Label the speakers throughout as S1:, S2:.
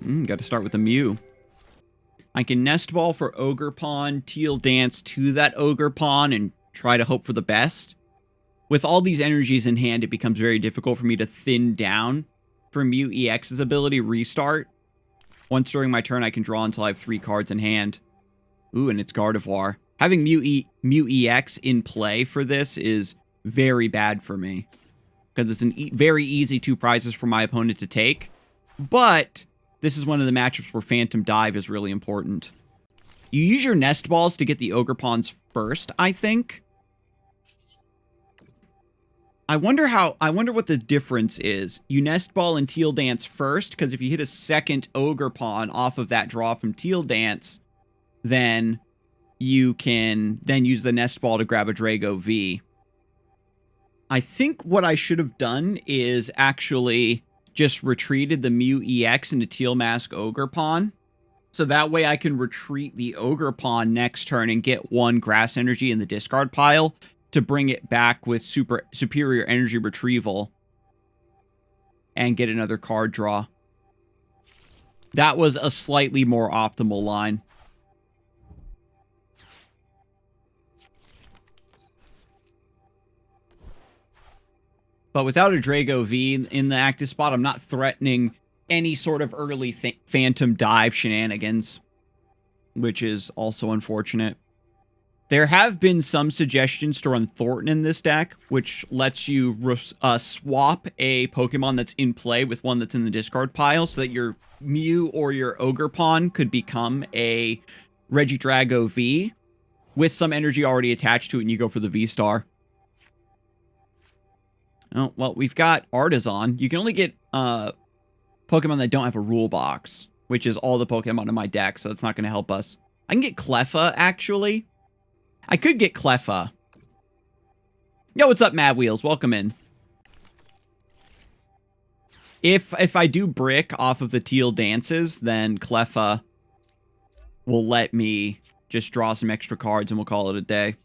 S1: Got to start with the Mew. I can Nest Ball for Ogerpon, Teal Dance to that Ogerpon, and try to hope for the best. With all these energies in hand, it becomes very difficult for me to thin down for Mew EX's ability Restart. Once during my turn, I can draw until I have 3 cards in hand. Ooh, and it's Gardevoir. Having Mew EX in play for this is very bad for me, because it's very easy 2 prizes for my opponent to take. But this is one of the matchups where Phantom Dive is really important. You use your Nest Balls to get the Ogerpons first, I think. I wonder what the difference is. You Nest Ball and Teal Dance first, because if you hit a second Ogerpon off of that draw from Teal Dance, then you can then use the Nest Ball to grab a Drago V. I think what I should have done is actually just retreated the Mew EX into Teal Mask Ogerpon. So that way I can retreat the Ogerpon next turn and get 1 Grass Energy in the discard pile to bring it back with superior energy retrieval and get another card draw. That was a slightly more optimal line. But without a Drago V in the active spot, I'm not threatening any sort of early Phantom Dive shenanigans, which is also unfortunate. There have been some suggestions to run Thornton in this deck, which lets you swap a Pokemon that's in play with one that's in the discard pile, so that your Mew or your Ogerpon could become a Regidrago V with some energy already attached to it, and you go for the V-Star. Oh, well, we've got Artisan. You can only get Pokemon that don't have a rule box, which is all the Pokemon in my deck, so that's not going to help us. I can get Cleffa, actually. I could get Cleffa. Yo, what's up, Mad Wheels? Welcome in. If I do brick off of the Teal Dances, then Cleffa will let me just draw some extra cards and we'll call it a day.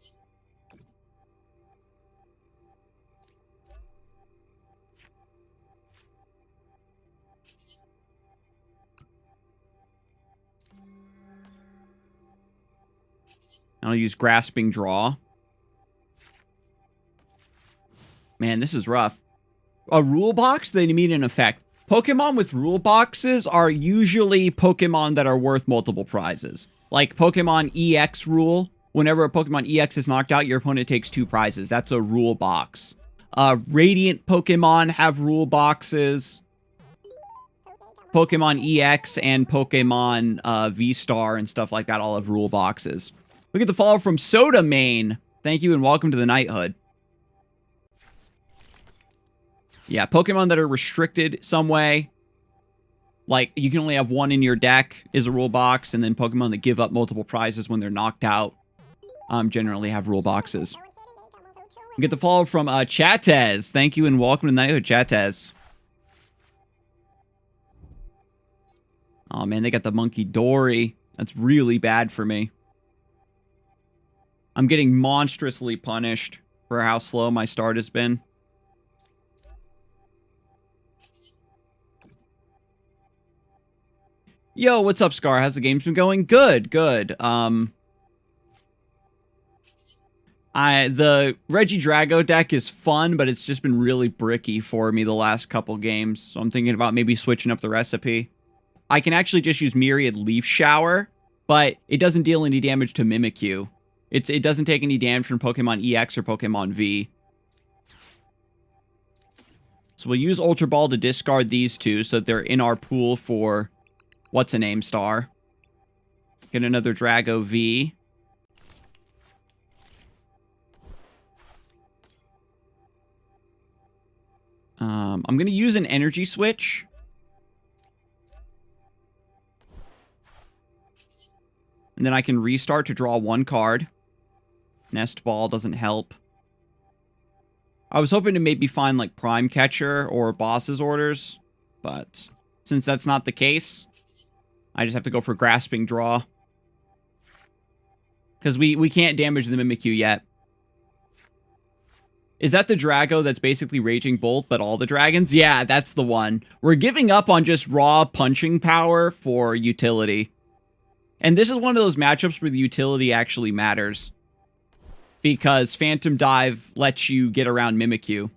S1: I'll use Grasping Draw. Man, this is rough. A rule box? They mean in effect. Pokemon with rule boxes are usually Pokemon that are worth multiple prizes. Like Pokemon EX rule. Whenever a Pokemon EX is knocked out, your opponent takes 2 prizes. That's a rule box. Radiant Pokemon have rule boxes. Pokemon EX and Pokemon V-Star and stuff like that all have rule boxes. We get the follow from Soda Main. Thank you and welcome to the Knighthood. Yeah, Pokemon that are restricted some way. Like, you can only have 1 in your deck is a rule box. And then Pokemon that give up multiple prizes when they're knocked out generally have rule boxes. We get the follow from Chatez. Thank you and welcome to the Knighthood, Chatez. Oh, man, they got the Monkey Dory. That's really bad for me. I'm getting monstrously punished for how slow my start has been. Yo, what's up, Scar? How's the game's been going? Good, good. The Regidrago deck is fun, but it's just been really bricky for me the last couple games. So I'm thinking about maybe switching up the recipe. I can actually just use Myriad Leaf Shower, but it doesn't deal any damage to Mimikyu. It doesn't take any damage from Pokemon EX or Pokemon V. So we'll use Ultra Ball to discard these 2 so that they're in our pool for What's-a-Name Star. Get another Drago V. I'm going to use an Energy Switch. And then I can restart to draw 1 card. Nest Ball doesn't help. I was hoping to maybe find like Prime Catcher or Boss's Orders, but since that's not the case, I just have to go for Grasping Draw. Because we can't damage the Mimikyu yet. Is that the Drago that's basically Raging Bolt, but all the dragons? Yeah, that's the one. We're giving up on just raw punching power for utility. And this is one of those matchups where the utility actually matters. Because Phantom Dive lets you get around Mimikyu. You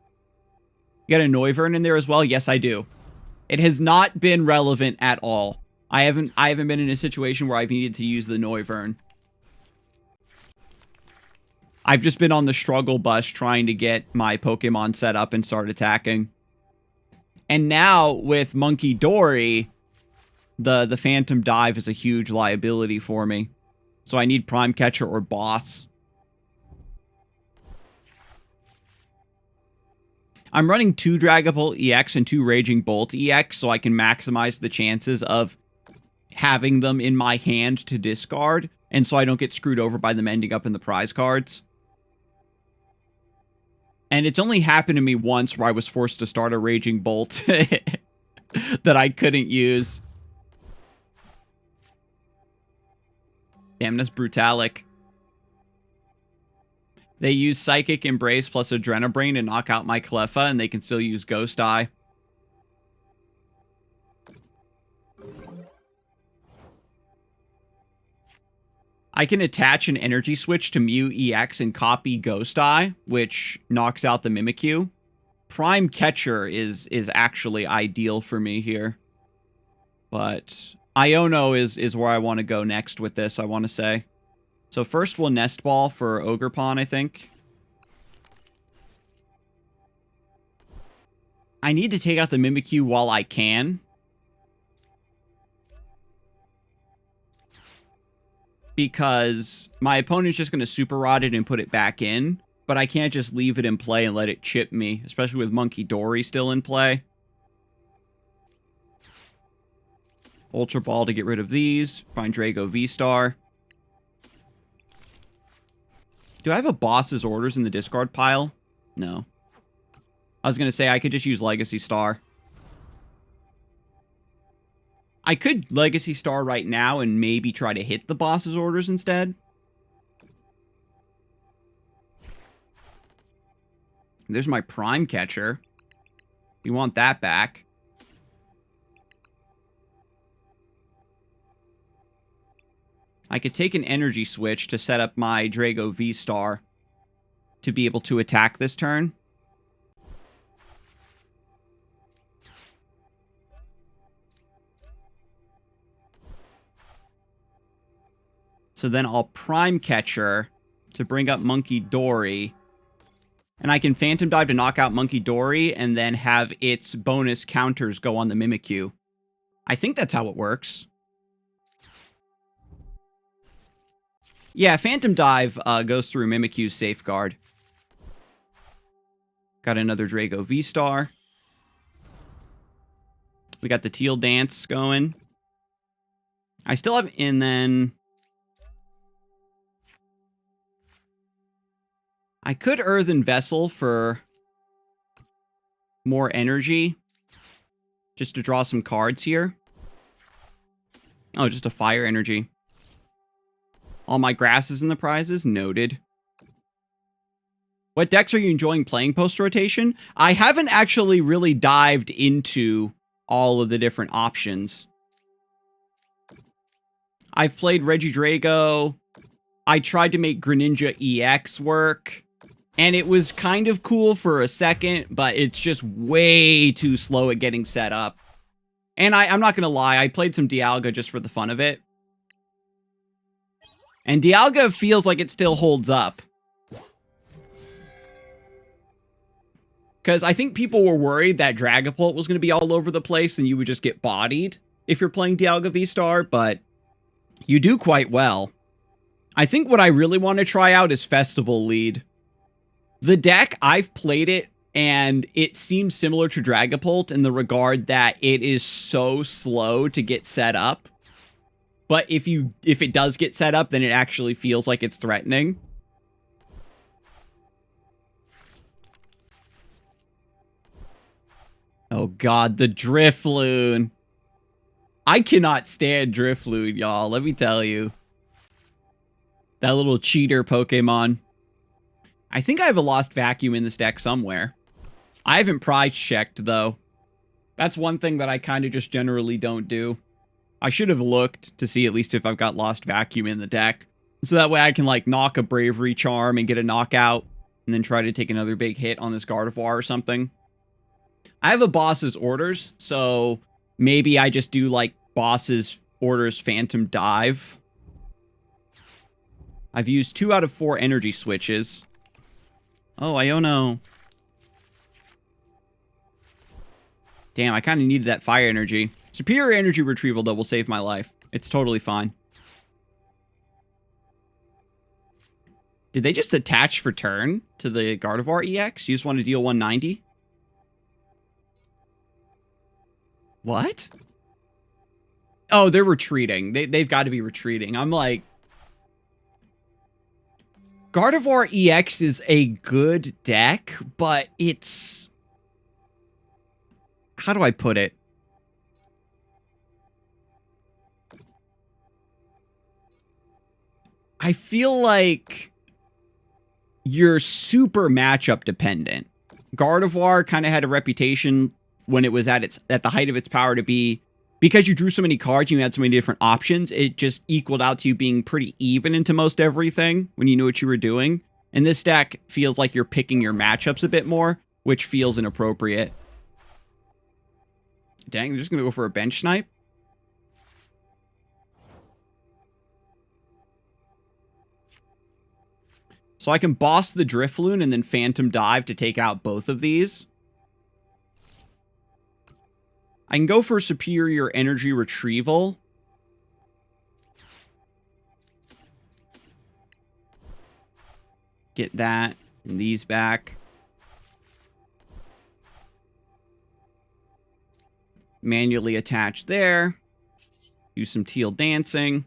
S1: got a Noivern in there as well? Yes, I do. It has not been relevant at all. I haven't been in a situation where I've needed to use the Noivern. I've just been on the struggle bus trying to get my Pokemon set up and start attacking. And now, with Monkey Dory, the Phantom Dive is a huge liability for me. So I need Prime Catcher or Boss. I'm running 2 Dragapult EX and 2 Raging Bolt EX so I can maximize the chances of having them in my hand to discard, and so I don't get screwed over by them ending up in the prize cards. And it's only happened to me once where I was forced to start a Raging Bolt that I couldn't use. Damn, that's brutalic. They use Psychic Embrace plus Adrenabrain to knock out my Cleffa, and they can still use Ghost Eye. I can attach an Energy Switch to Mew EX and copy Ghost Eye, which knocks out the Mimikyu. Prime Catcher is actually ideal for me here. But Iono is where I want to go next with this, I want to say. So first we'll Nest Ball for Ogerpon, I think. I need to take out the Mimikyu while I can. Because my opponent's just going to Super Rod it and put it back in. But I can't just leave it in play and let it chip me. Especially with Monkey Dory still in play. Ultra Ball to get rid of these. Find Drago V-Star. Do I have a boss's orders in the discard pile? No. I was going to say I could just use Legacy Star. I could Legacy Star right now and maybe try to hit the boss's orders instead. There's my Prime Catcher. We want that back. I could take an Energy Switch to set up my Drago V-Star to be able to attack this turn. So then I'll Prime Catcher to bring up Monkey Dory. And I can Phantom Dive to knock out Monkey Dory and then have its bonus counters go on the Mimikyu. I think that's how it works. Yeah, Phantom Dive goes through Mimikyu's Safeguard. Got another Drago V-Star. We got the Teal Dance going. I still have... And then... I could Earthen Vessel for more energy. Just to draw some cards here. Oh, just a fire energy. All my grasses in the prizes? Noted. What decks are you enjoying playing post-rotation? I haven't actually really dived into all of the different options. I've played Regidrago. I tried to make Greninja EX work. And it was kind of cool for a second, but it's just way too slow at getting set up. And I'm not going to lie, I played some Dialga just for the fun of it. And Dialga feels like it still holds up. Because I think people were worried that Dragapult was going to be all over the place and you would just get bodied if you're playing Dialga V-Star, but you do quite well. I think what I really want to try out is Festival Lead. The deck, I've played it, and it seems similar to Dragapult in the regard that it is so slow to get set up. But if it does get set up, then it actually feels like it's threatening. Oh god, the Drifloon. I cannot stand Drifloon, y'all, let me tell you. That little cheater Pokemon. I think I have a Lost Vacuum in this deck somewhere. I haven't prize checked, though. That's one thing that I kind of just generally don't do. I should have looked to see at least if I've got Lost Vacuum in the deck. So that way I can, like, knock a Bravery Charm and get a knockout, and then try to take another big hit on this Gardevoir or something. I have a Boss's Orders, so maybe I just do, like, Boss's Orders Phantom Dive. I've used 2 out of 4 energy switches. Oh, Iono. Damn, I kind of needed that fire energy. Superior energy retrieval, though, will save my life. It's totally fine. Did they just attach for turn to the Gardevoir EX? You just want to deal 190? What? Oh, they're retreating. They've got to be retreating. I'm like... Gardevoir EX is a good deck, but it's... How do I put it? I feel like you're super matchup dependent. Gardevoir kind of had a reputation when it was at the height of its power to be, because you drew so many cards and you had so many different options, it just equaled out to you being pretty even into most everything when you knew what you were doing. And this deck feels like you're picking your matchups a bit more, which feels inappropriate. Dang, they're just going to go for a bench snipe? So I can boss the Drifloon and then Phantom Dive to take out both of these. I can go for Superior Energy Retrieval. Get that and these back. Manually attach there. Do some Teal dancing.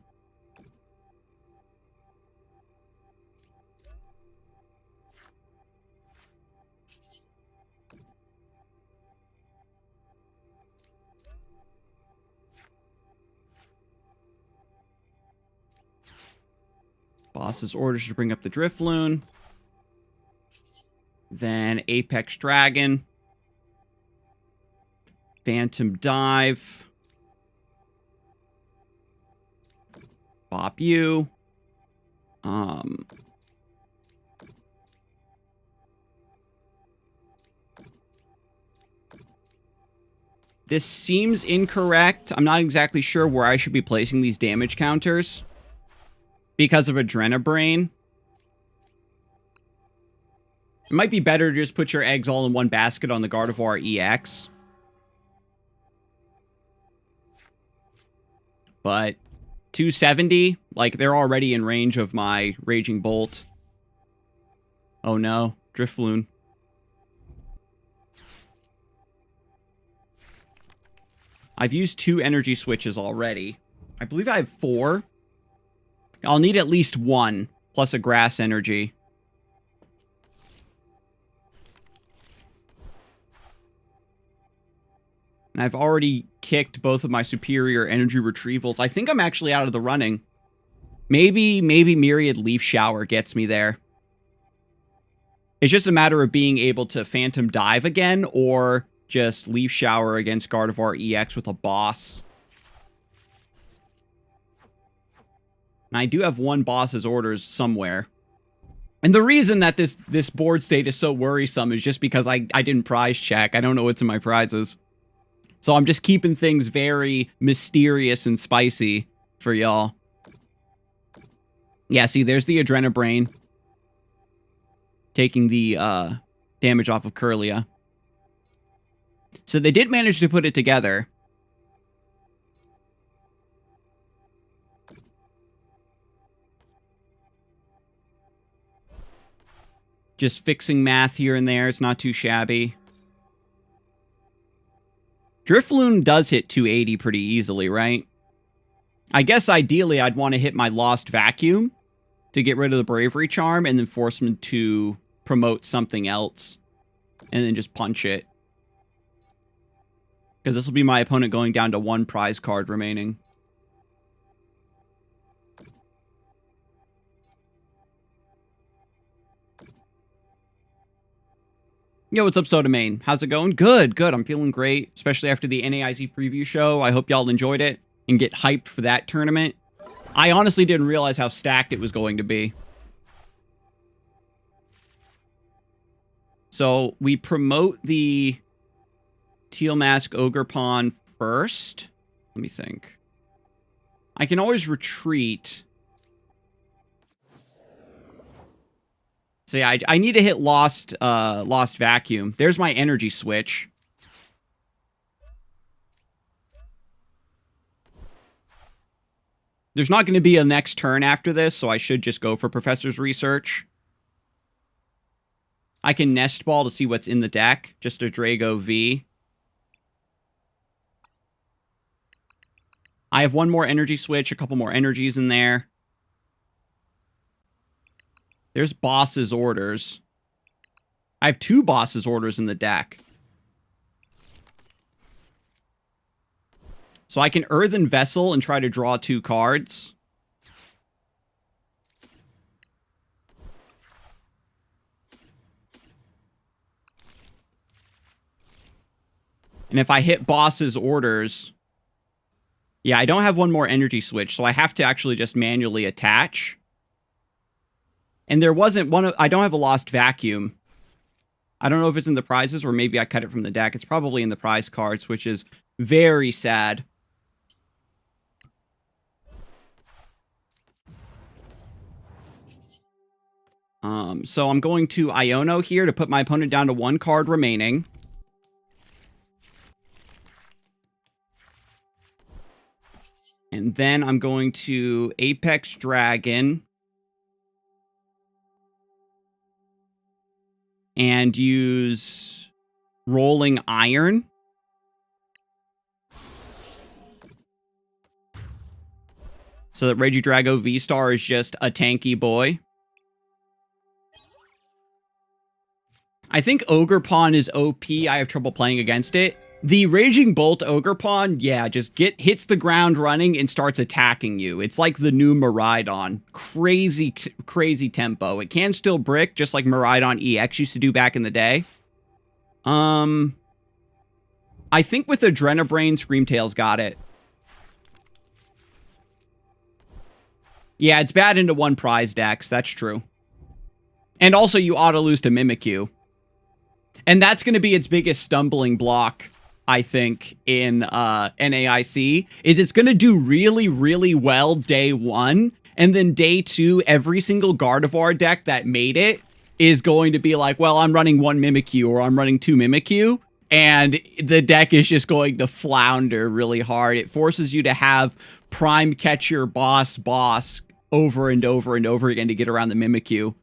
S1: Boss's Orders to bring up the Drifloon. Then Apex Dragon. Phantom Dive. Bop you. This seems incorrect. I'm not exactly sure where I should be placing these damage counters because of Adrenabrain. It might be better to just put your eggs all in one basket on the Gardevoir EX. But 270, like, they're already in range of my Raging Bolt. Oh no, Drifloon. I've used 2 energy switches already. I believe I have 4. I'll need at least 1, plus a grass energy. And I've already kicked both of my superior energy retrievals. I think I'm actually out of the running. Maybe Myriad Leaf Shower gets me there. It's just a matter of being able to Phantom Dive again, or just Leaf Shower against Gardevoir EX with a boss. And I do have 1 Boss's Orders somewhere. And the reason that this board state is so worrisome is just because I didn't prize check. I don't know what's in my prizes. So I'm just keeping things very mysterious and spicy for y'all. Yeah, see, there's the Adrenabrain. Taking the damage off of Kirlia. So they did manage to put it together. Just fixing math here and there. It's not too shabby. Drifloon does hit 280 pretty easily, right? I guess ideally I'd want to hit my Lost Vacuum to get rid of the Bravery Charm and then force him to promote something else. And then just punch it. Because this will be my opponent going down to 1 prize card remaining. Yo, what's up, Soda Main? How's it going? Good, good. I'm feeling great, especially after the NAIZ preview show. I hope y'all enjoyed it and get hyped for that tournament. I honestly didn't realize how stacked it was going to be. So we promote the Teal Mask Ogerpon first. Let me think. I can always retreat. So yeah, I need to hit Lost Vacuum. There's my Energy Switch. There's not going to be a next turn after this, so I should just go for Professor's Research. I can Nest Ball to see what's in the deck. Just a Drago V. I have one more Energy Switch, a couple more energies in there. There's Boss's Orders. I have 2 Boss's Orders in the deck. So I can Earthen Vessel and try to draw 2 cards. And if I hit Boss's Orders... Yeah, I don't have one more Energy Switch, so I have to actually just manually attach. And there wasn't one... I don't have a Lost Vacuum. I don't know if it's in the prizes or maybe I cut it from the deck. It's probably in the prize cards, which is very sad. So I'm going to Iono here to put my opponent down to 1 card remaining. And then I'm going to Apex Dragon. And use Rolling Iron. So that Regidrago VSTAR is just a tanky boy. I think Ogerpon is OP. I have trouble playing against it. The Raging Bolt Ogerpon, yeah, just hits the ground running and starts attacking you. It's like the new Miraidon. Crazy, crazy tempo. It can still brick, just like Miraidon EX used to do back in the day. I think with Adrenabrain, Screamtail's got it. Yeah, it's bad into 1 prize decks. That's true. And also, you auto-lose to Mimikyu. And that's going to be its biggest stumbling block, I think, in NAIC. It's going to do really, really well day 1. And then day 2, every single Gardevoir deck that made it is going to be like, well, I'm running 1 Mimikyu or I'm running 2 Mimikyu. And the deck is just going to flounder really hard. It forces you to have Prime Catcher boss over and over and over again to get around the Mimikyu.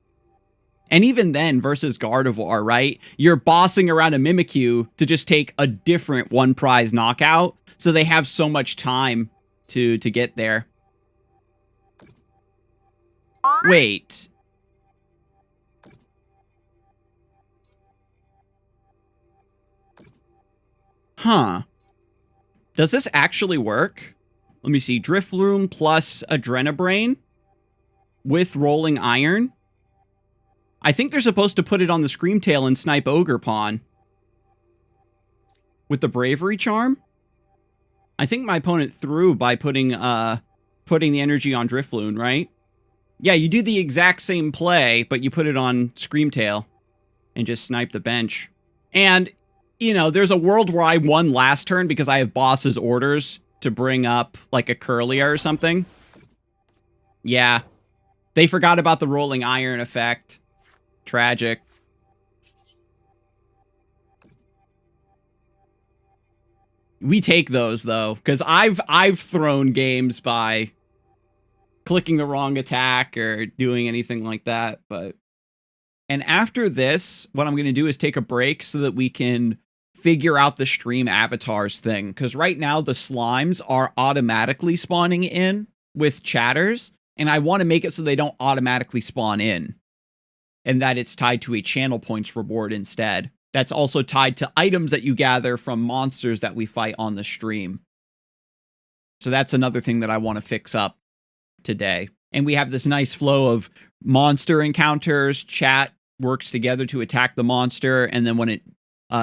S1: And even then, versus Gardevoir, right? You're bossing around a Mimikyu to just take a different 1 prize knockout. So they have so much time to get there. Wait. Huh. Does this actually work? Let me see. Drifloon plus Adrenabrain with Rolling Iron. I think they're supposed to put it on the Screamtail and snipe Ogerpon. With the Bravery Charm? I think my opponent threw by putting the energy on Drifloon, right? Yeah, you do the exact same play, but you put it on Screamtail and just snipe the bench. And, you know, there's a world where I won last turn because I have Boss's Orders to bring up, like, a Curlia or something. Yeah. They forgot about the Rolling Iron effect. Tragic. We take those, though, because I've thrown games by clicking the wrong attack or doing anything like that, but... And after this, what I'm going to do is take a break so that we can figure out the stream avatars thing, because right now the slimes are automatically spawning in with chatters, and I want to make it so they don't automatically spawn in. And that it's tied to a channel points reward instead. That's also tied to items that you gather from monsters that we fight on the stream. So that's another thing that I want to fix up today. And we have this nice flow of monster encounters, chat works together to attack the monster, and then when it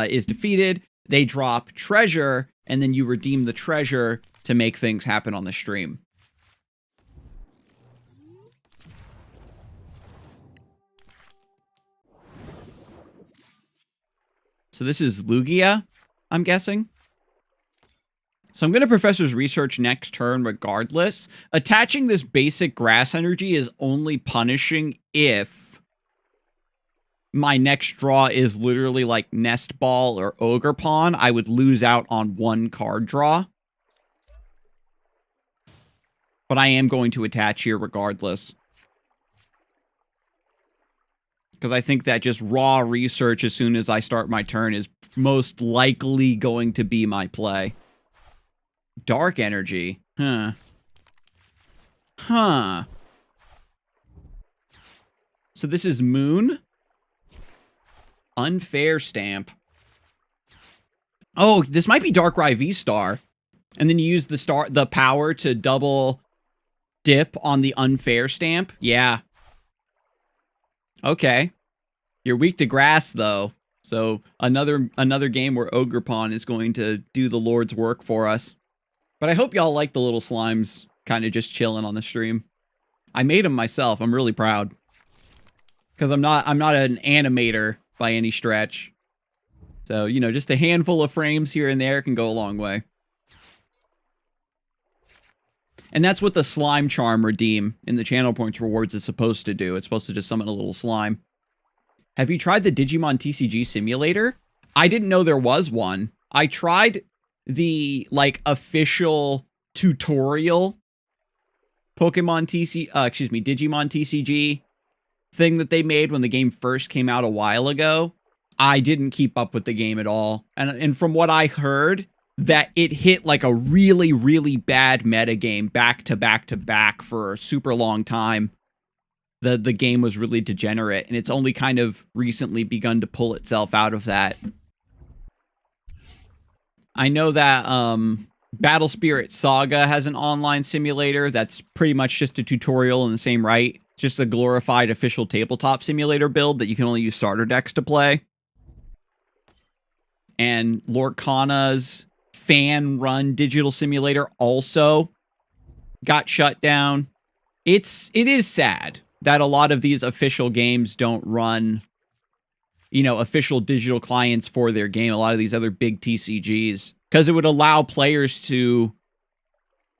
S1: is defeated, they drop treasure, and then you redeem the treasure to make things happen on the stream. So this is Lugia, I'm guessing. So I'm going to Professor's Research next turn regardless. Attaching this basic grass energy is only punishing if my next draw is literally like Nest Ball or Ogerpon. I would lose out on one card draw. But I am going to attach here regardless. Because I think that just raw research as soon as I start my turn is most likely going to be my play. Dark energy. Huh. Huh. So this is Moon. Unfair stamp. Oh, this might be Darkrai V-Star. And then you use the power to double dip on the unfair stamp. Yeah. Okay. You're weak to grass, though. So another game where Ogerpon is going to do the Lord's work for us. But I hope y'all like the little slimes kind of just chilling on the stream. I made them myself. I'm really proud. Because I'm not an animator by any stretch. So, you know, just a handful of frames here and there can go a long way. And that's what the Slime Charm Redeem in the Channel Points Rewards is supposed to do. It's supposed to just summon a little slime. Have you tried the Digimon TCG Simulator? I didn't know there was one. I tried the, like, official tutorial Digimon TCG thing that they made when the game first came out a while ago. I didn't keep up with the game at all. And from what I heard, that it hit like a really, really bad metagame back to back to back for a super long time. The game was really degenerate, and it's only kind of recently begun to pull itself out of that. I know that Battle Spirit Saga has an online simulator that's pretty much just a tutorial in the same right. Just a glorified official tabletop simulator build that you can only use starter decks to play. And Lorcana's fan-run digital simulator also got shut down. It is sad that a lot of these official games don't run, you know, official digital clients for their game. A lot of these other big TCGs, because it would allow players to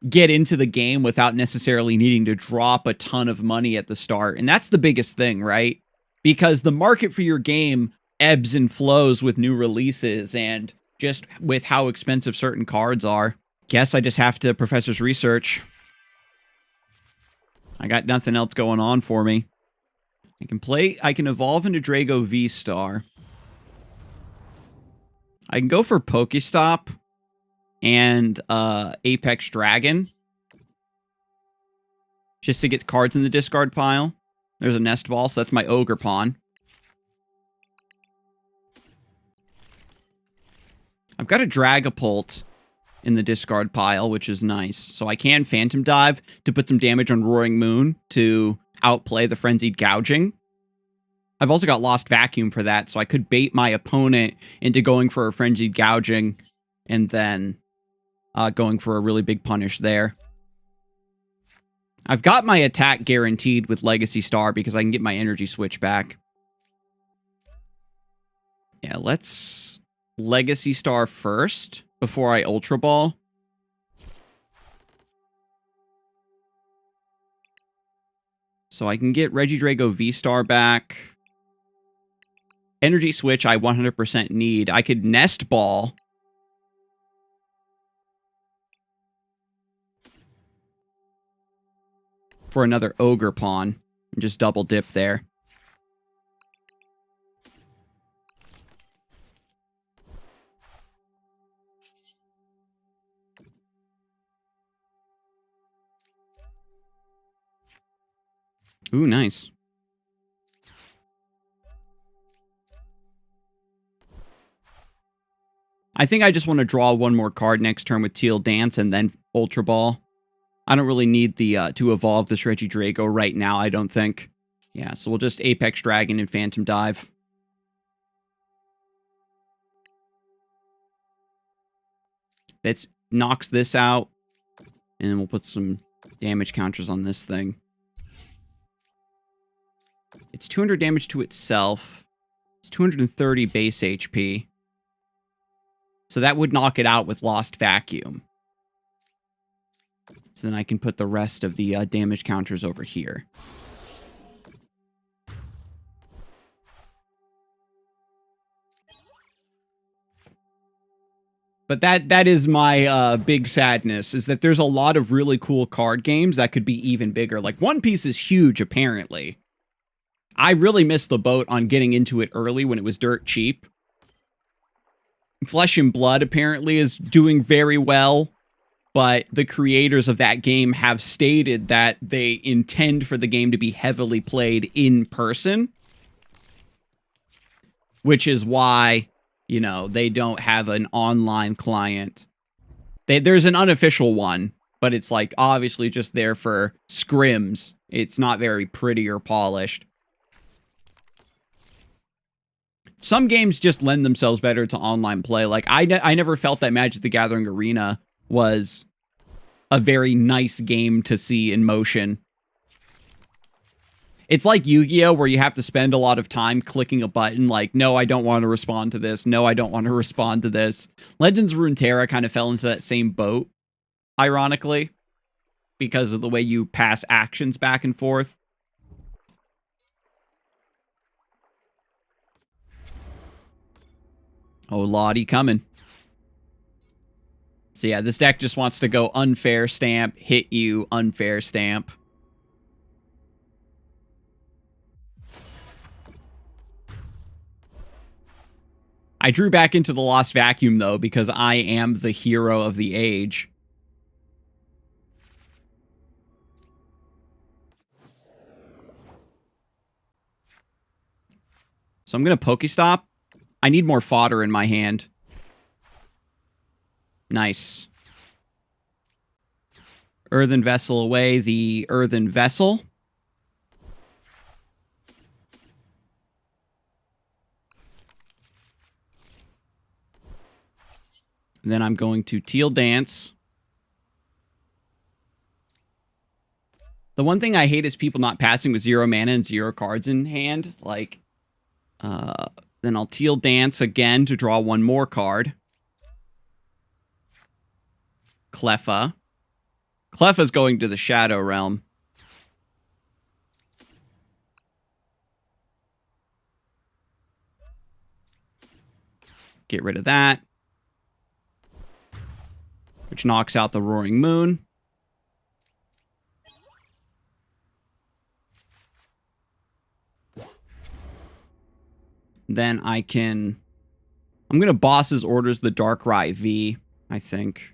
S1: get into the game without necessarily needing to drop a ton of money at the start. And that's the biggest thing, right? Because the market for your game ebbs and flows with new releases and just with how expensive certain cards are. Guess I just have to Professor's Research. I got nothing else going on for me. I can evolve into Drago V-Star. I can go for Pokestop and Apex Dragon. Just to get cards in the discard pile. There's a Nest Ball, so that's my Ogerpon. I've got a Dragapult in the discard pile, which is nice. So I can Phantom Dive to put some damage on Roaring Moon to outplay the Frenzied Gouging. I've also got Lost Vacuum for that, so I could bait my opponent into going for a Frenzied Gouging and then going for a really big punish there. I've got my attack guaranteed with Legacy Star because I can get my Energy Switch back. Yeah, let's Legacy Star first before I Ultra Ball. So I can get Regidrago V-Star back. Energy Switch I 100% need. I could Nest Ball. For another Ogerpon. And just double dip there. Ooh, nice. I think I just want to draw one more card next turn with Teal Dance and then Ultra Ball. I don't really need the to evolve this Regidrago right now, I don't think. Yeah, so we'll just Apex Dragon and Phantom Dive. That knocks this out. And then we'll put some damage counters on this thing. It's 200 damage to itself. It's 230 base HP. So that would knock it out with Lost Vacuum. So then I can put the rest of the damage counters over here. But that is my big sadness, is that there's a lot of really cool card games that could be even bigger. Like, One Piece is huge, apparently. I really missed the boat on getting into it early when it was dirt cheap. Flesh and Blood, apparently, is doing very well. But the creators of that game have stated that they intend for the game to be heavily played in person. Which is why, you know, they don't have an online client. There's an unofficial one, but it's like obviously just there for scrims. It's not very pretty or polished. Some games just lend themselves better to online play. Like, I never felt that Magic the Gathering Arena was a very nice game to see in motion. It's like Yu-Gi-Oh! Where you have to spend a lot of time clicking a button like, no, I don't want to respond to this. No, I don't want to respond to this. Legends of Runeterra kind of fell into that same boat, ironically, because of the way you pass actions back and forth. Oh, Lottie coming. So yeah, this deck just wants to go unfair stamp, hit you, unfair stamp. I drew back into the Lost Vacuum, though, because I am the hero of the age. So I'm going to Pokestop. I need more fodder in my hand. Nice. Earthen Vessel away, the Earthen Vessel. Then I'm going to Teal Dance. The one thing I hate is people not passing with 0 mana and 0 cards in hand. Like, then I'll Teal Dance again to draw one more card. Cleffa. Cleffa's going to the Shadow Realm. Get rid of that. Which knocks out the Roaring Moon. Then I can... I'm going to Boss's Orders the Darkrai V, I think.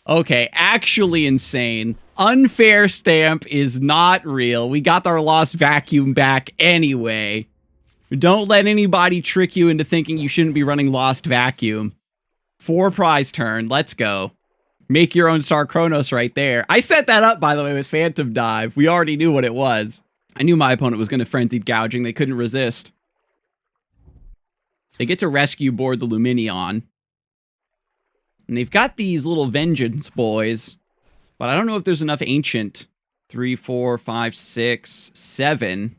S1: Okay, actually insane. Unfair stamp is not real. We got our Lost Vacuum back anyway. Don't let anybody trick you into thinking you shouldn't be running Lost Vacuum. 4 prize turn. Let's go. Make your own Star Chronos right there. I set that up, by the way, with Phantom Dive. We already knew what it was. I knew my opponent was going to Frenzied Gouging. They couldn't resist. They get to rescue board the Luminion. And they've got these little Vengeance boys. But I don't know if there's enough Ancient. 3, 4, 5, 6, 7.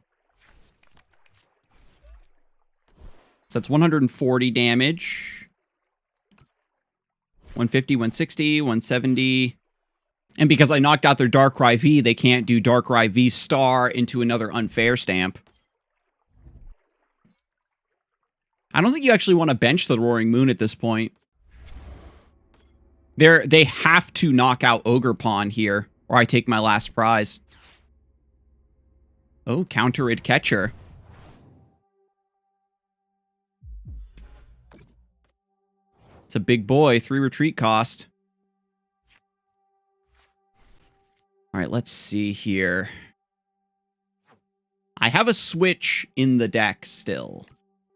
S1: So that's 140 damage. 150, 160, 170. And because I knocked out their Darkrai V, they can't do Darkrai VSTAR into another unfair stamp. I don't think you actually want to bench the Roaring Moon at this point. They have to knock out Ogerpon here, or I take my last prize. Oh, Countered Catcher. It's a big boy, 3 retreat cost. All right, let's see here. I have a switch in the deck still.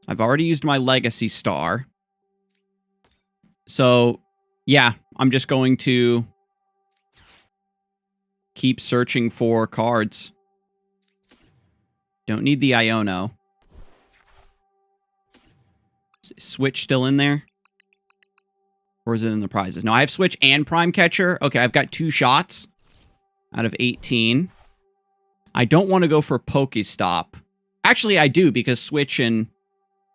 S1: I've already used my Legacy Star. So, yeah, I'm just going to keep searching for cards. Don't need the Iono. Switch still in there? Or is it in the prizes? No, I have Switch and Prime Catcher. Okay, I've got 2 shots out of 18. I don't want to go for Pokestop. Actually, I do, because Switch and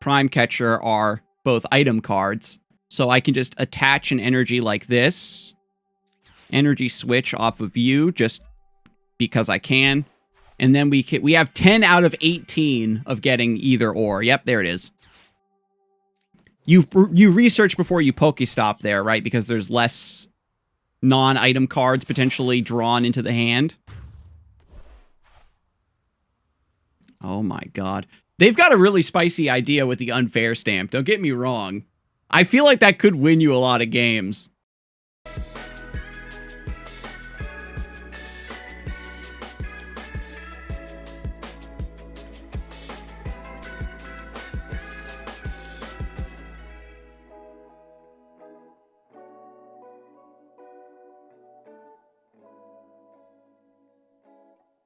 S1: Prime Catcher are both item cards. So I can just attach an energy like this. Energy Switch off of you, just because I can. And then we have 10 out of 18 of getting either or. Yep, there it is. You research before you Pokestop there, right? Because there's less non-item cards potentially drawn into the hand. Oh my god. They've got a really spicy idea with the unfair stamp. Don't get me wrong. I feel like that could win you a lot of games.